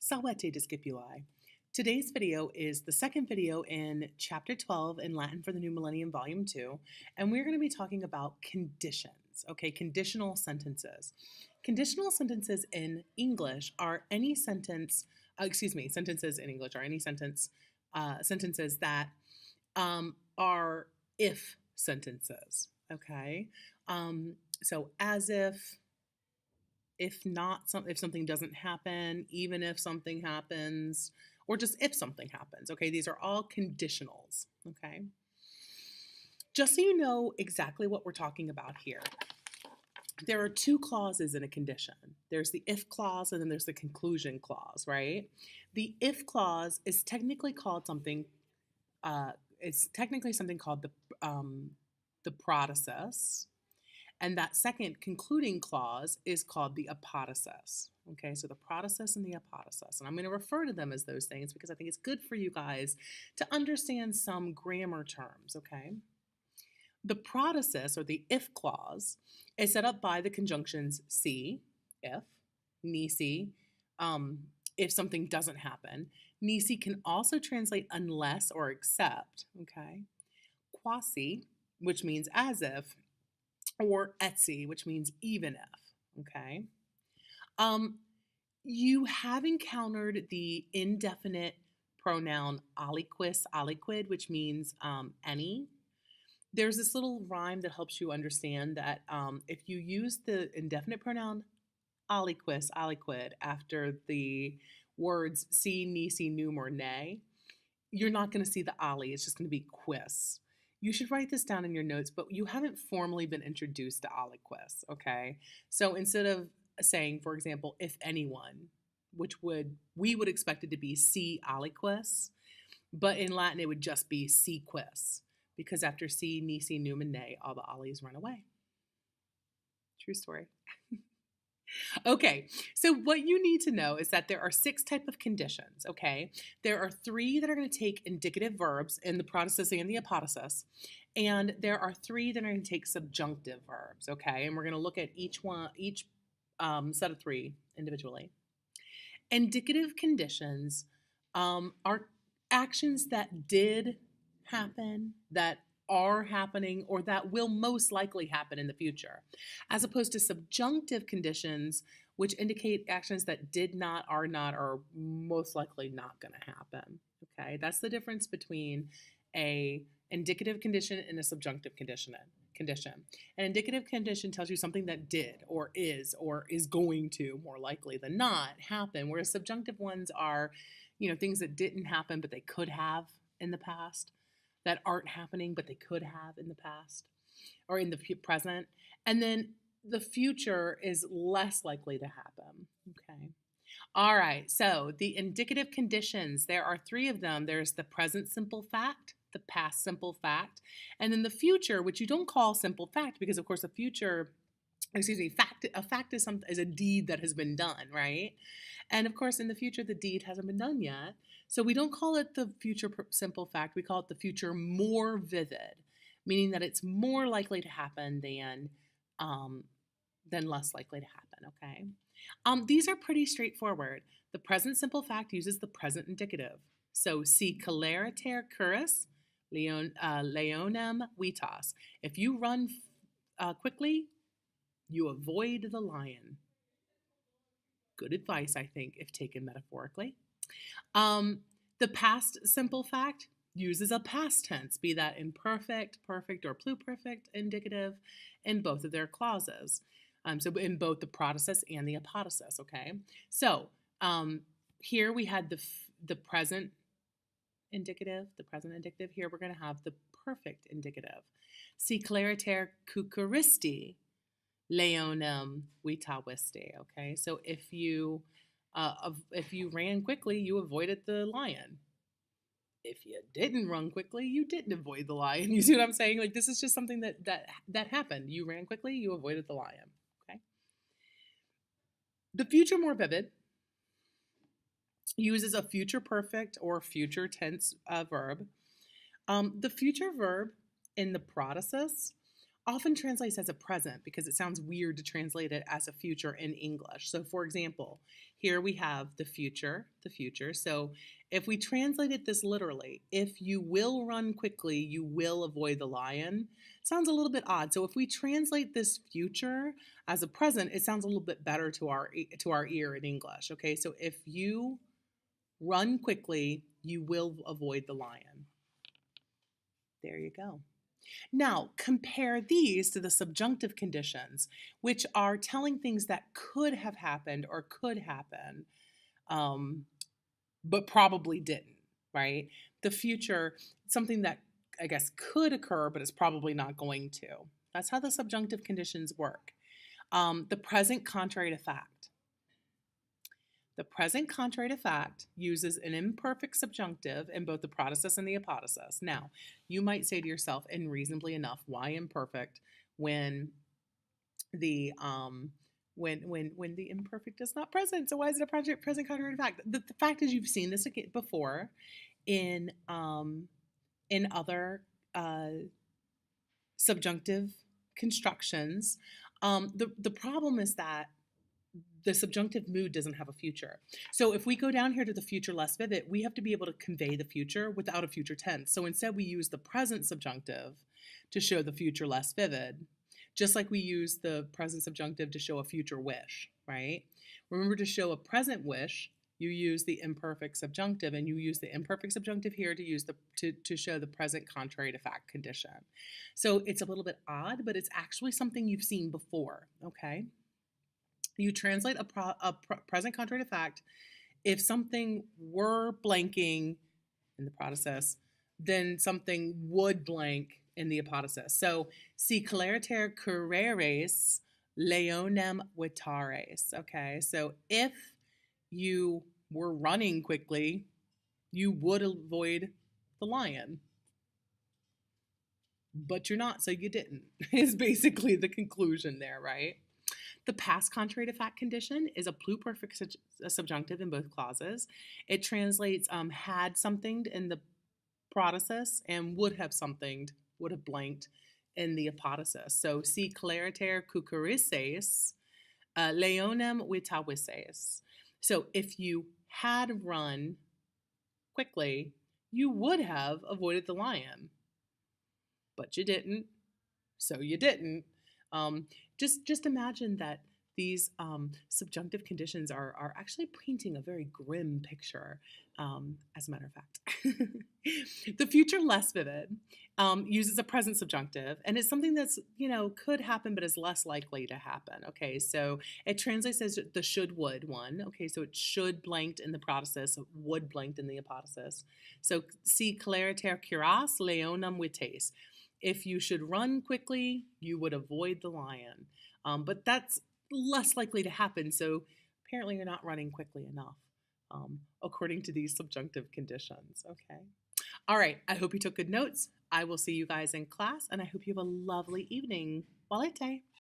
Salvete discipuli. Today's video is the second video in Chapter 12 in Latin for the New Millennium, Volume 2, and we're going to be talking about conditions, okay, conditional sentences. Conditional sentences in English are any sentence, sentences in English are any sentences that are if sentences, okay? So as if not, if something doesn't happen, even if something happens, or just if something happens, okay? These are all conditionals, okay? Just so you know exactly what we're talking about here, there are two clauses in a condition. There's the if clause and then there's the conclusion clause, right? The if clause is technically called something, it's technically something called the protasis. And that second concluding clause is called the apodosis. Okay, so the protasis and the apodosis. And I'm going to refer to them as those things because I think it's good for you guys to understand some grammar terms, okay? The protasis, or the if clause, is set up by the conjunctions si, if, nisi, if something doesn't happen. Nisi can also translate unless or except, okay? Quasi, which means as if, or etsi, which means even if, okay? You have encountered the indefinite pronoun aliquis, aliquid, which means any. There's this little rhyme that helps you understand that if you use the indefinite pronoun aliquis, aliquid after the words si, nisi, num, or ne, you're not going to see the ali. It's just going to be quis. You should write this down in your notes, but you haven't formally been introduced to aliquis, okay? So instead of saying, for example, if anyone, we would expect it to be si aliquis, but in Latin it would just be si quis, because after si, nisi, num, and ne, all the alis run away. True story. Okay, so what you need to know is that there are 6 types of conditions, okay? There are 3 that are going to take indicative verbs in the protasis and the apodosis, and there are 3 that are going to take subjunctive verbs, okay? And we're going to look at each set of 3 individually. Indicative conditions are actions that did happen, that are happening, or that will most likely happen in the future, as opposed to subjunctive conditions, which indicate actions that did not, are not, or most likely not going to happen. Okay, that's the difference between a indicative condition and a subjunctive condition. An indicative condition tells you something that did or is going to, more likely than not, happen, whereas subjunctive ones are, things that didn't happen but they could have in the past, that aren't happening but they could have in the past or in the present. And then the future is less likely to happen. Okay. All right. So the indicative conditions, there are 3 of them. There's the present simple fact, the past simple fact, and then the future, which you don't call simple fact because, of course, a fact is a deed that has been done, right? And of course, in the future, the deed hasn't been done yet. So we don't call it the future simple fact. We call it the future more vivid, meaning that it's more likely to happen than less likely to happen, okay? These are pretty straightforward. The present simple fact uses the present indicative. So, si celeriter curris, leonem vitas. If you run quickly, you avoid the lion. Good advice, I think, if taken metaphorically. The past simple fact uses a past tense, be that imperfect, perfect, or pluperfect indicative in both of their clauses. So in both the protasis and the apodosis, okay? So here we had the present indicative, Here we're going to have the perfect indicative. Si clariter cucuristi, leonem vitavisti, okay? So if you ran quickly, you avoided the lion. If you didn't run quickly, you didn't avoid the lion. You see what I'm saying? Like, this is just something that happened. You ran quickly, you avoided the lion, okay? The future more vivid uses a future perfect or future tense verb. The future verb in the protasis often translates as a present because it sounds weird to translate it as a future in English. So, for example, here we have the future, the future. So, if we translated this literally, if you will run quickly, you will avoid the lion, sounds a little bit odd. So, if we translate this future as a present, it sounds a little bit better to our ear in English. Okay, so if you run quickly, you will avoid the lion. There you go. Now, compare these to the subjunctive conditions, which are telling things that could have happened or could happen, um, but probably didn't, right? The future, something that I guess could occur, but it's probably not going to. That's how the subjunctive conditions work. The present contrary to fact. The present contrary to fact uses an imperfect subjunctive in both the protasis and the apodosis. Now, you might say to yourself, and reasonably enough, why imperfect when the when the imperfect is not present? So why is it a present contrary to fact? The fact is you've seen this before in other subjunctive constructions. The problem is that the subjunctive mood doesn't have a future. So if we go down here to the future less vivid, we have to be able to convey the future without a future tense. So instead we use the present subjunctive to show the future less vivid, just like we use the present subjunctive to show a future wish, right? Remember, to show a present wish, you use the imperfect subjunctive, and you use the imperfect subjunctive here to use to show the present contrary to fact condition. So it's a little bit odd, but it's actually something you've seen before, okay? You translate a present contrary to fact if something were blanking in the protasis, then something would blank in the apodosis. So, si clariter curreres, leonem vitares. Okay, so if you were running quickly, you would avoid the lion. But you're not, so you didn't, is basically the conclusion there, right? The past contrary to fact condition is a pluperfect subjunctive in both clauses. It translates had something in the protasis and would have something, would have blanked in the apodosis. So, si clariter cucurises, leonem vitavises. So, if you had run quickly, you would have avoided the lion, but you didn't, so you didn't. Just imagine that these subjunctive conditions are actually painting a very grim picture, as a matter of fact. The future less vivid uses a present subjunctive, and it's something that's, could happen but is less likely to happen. Okay, so it translates as the should would one. Okay, so it should blanked in the protasis, would blanked in the apodosis. So si clariter curas leonum vites. If you should run quickly, you would avoid the lion. But that's less likely to happen, so apparently you're not running quickly enough, according to these subjunctive conditions. Okay. All right, I hope you took good notes. I will see you guys in class, and I hope you have a lovely evening. Walete.